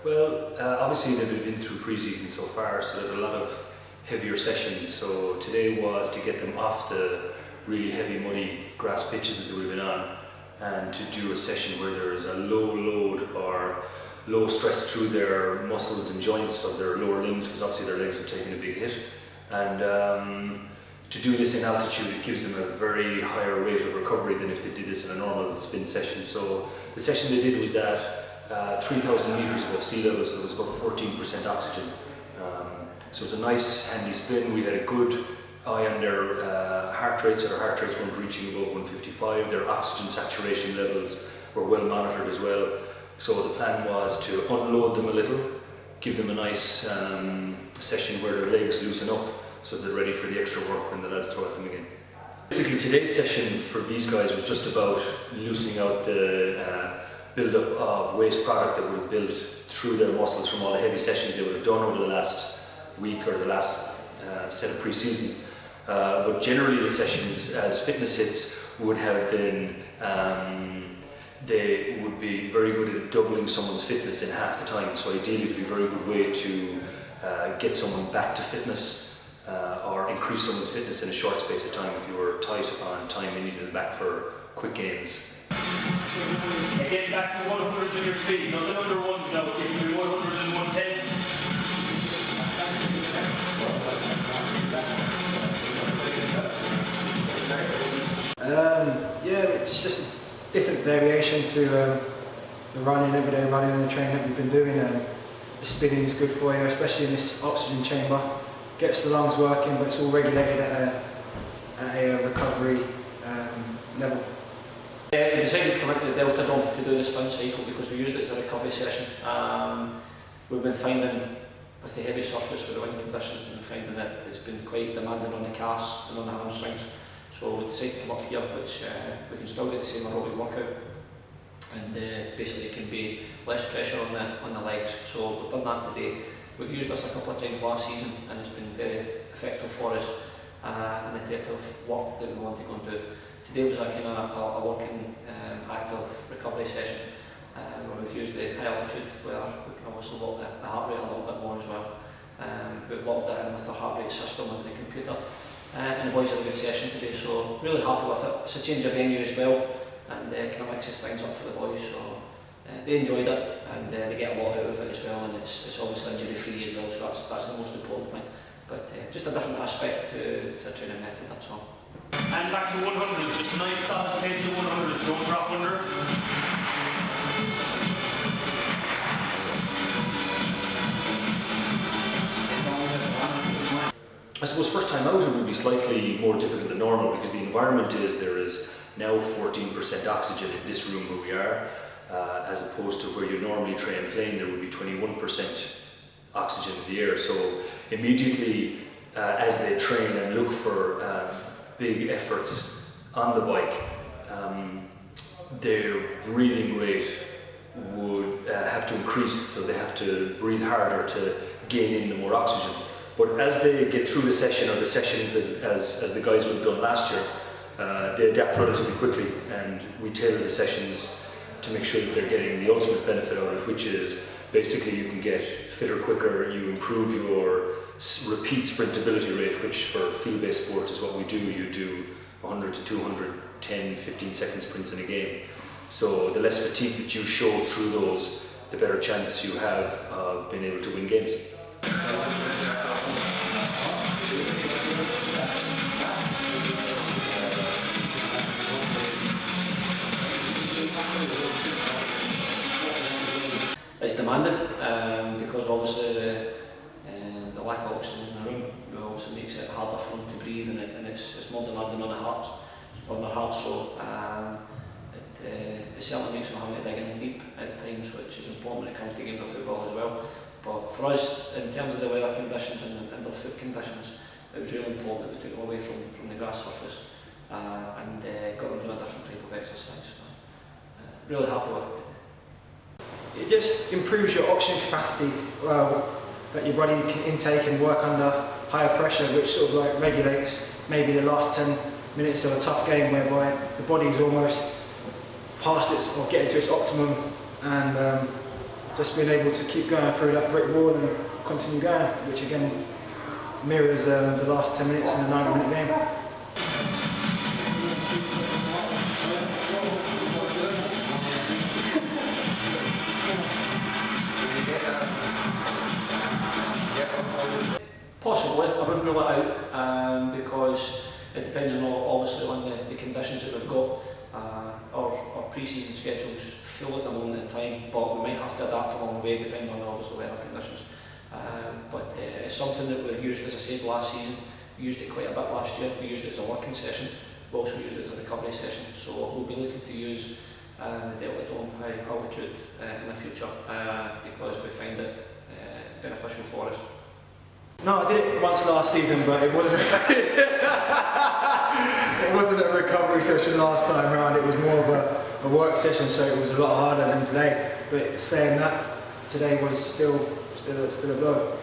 Well, obviously they've been through pre-season so far, so there's a lot of heavier sessions. So today was to get them off the really heavy, muddy grass pitches that we've been on, and to do a session where there is a low load or low stress through their muscles and joints of their lower limbs, because obviously their legs have taken a big hit. And to do this in altitude, it gives them a very higher rate of recovery than if they did this in a normal spin session. So the session they did was at 3,000 metres above sea level, so it was about 14% oxygen. So it was a nice handy spin. We had a good eye on their heart rates, so their heart rates weren't reaching above 155. Their oxygen saturation levels were well monitored as well. So the plan was to unload them a little, give them a nice session where their legs loosen up so they're ready for the extra work when the lads throw at them again. Basically today's session for these guys was just about loosening out the build-up of waste product that would have built through their muscles from all the heavy sessions they would have done over the last week or the last set of pre-season. But generally the sessions as fitness hits would have been, they would be very good at doubling someone's fitness in half the time. So ideally it would be a very good way to get someone back to fitness or increase someone's fitness in a short space of time if you were tight on time and needed them back for quick games. Again, back to 100s in your speed, not the number ones now, it can be 100s and 110s. Yeah, it's just a different variation to the running, everyday running and the training that we've been doing. The spinning is good for you, especially in this oxygen chamber. Gets the lungs working, but it's all regulated at a recovery level. We decided to come into the Delta Dome to do the spin cycle because we used it as a recovery session. We've been finding with the heavy surface, with the wind conditions, we've been finding that it's been quite demanding on the calves and on the hamstrings. So we decided to come up here, which we can still get the same aerobic workout, and basically it can be less pressure on the legs. So we've done that today. We've used this a couple of times last season, and it's been very effective for us in the type of work that we want to go and do. Today was a kind of a working active recovery session where we've used the high altitude, where we can also lock the heart rate a little bit more as well. We've locked that in with the heart rate system on the computer, and the boys had a good session today, so really happy with it. It's a change of venue as well, and kind of mixes things up for the boys, so they enjoyed it, and they get a lot out of it as well, and it's obviously injury free as well, so that's the most important thing. But just a different aspect to a training method, that's all. And back to 100s, just a nice solid pace to 100s, don't drop under. I suppose first time out it would be slightly more difficult than normal because the environment is there is now 14% oxygen in this room where we are, as opposed to where you normally train playing there would be 21% oxygen in the air. So immediately as they train and look for big efforts on the bike, their breathing rate would have to increase, so they have to breathe harder to gain in the more oxygen. But as they get through the session, or the sessions that, as the guys would have done last year, they adapt relatively quickly, and we tailor the sessions to make sure that they're getting the ultimate benefit out of it, which is basically you can get fitter quicker, you improve your repeat sprintability rate, which for field-based sport is what we do. You do 100 to 210, 15-second sprints in a game. So the less fatigue that you show through those, the better chance you have of being able to win games. It's demanding because obviously the lack of oxygen in the room obviously makes it harder for them to breathe, and it's more demanding on the heart, so it certainly makes them having to dig in deep at times, which is important when it comes to games of football as well. But for us, in terms of the weather conditions and the foot conditions, it was really important that we took them away from the grass surface and got them doing a different type of exercise. So, really happy with it. It just improves your oxygen capacity that your body can intake and work under higher pressure, which sort of like regulates maybe the last 10 minutes of a tough game whereby the body is almost past its or getting to its optimum, and just being able to keep going through that brick wall and continue going, which again mirrors the last 10 minutes in a 90-minute game. Possibly, I wouldn't rule it out because it depends on obviously on the conditions that we've got. Our pre-season schedule's full at the moment in time, but we might have to adapt along the way depending on obviously weather conditions. But it's something that we used, as I said, last season. We used it quite a bit last year. We used it as a working session. We also used it as a recovery session. So we'll be looking to use the Delta Dome high altitude in the future because we find it beneficial for us. No, I did it once last season, but it wasn't. It wasn't a recovery session last time round. It was more of a work session, so it was a lot harder than today. But saying that, today was still a blow.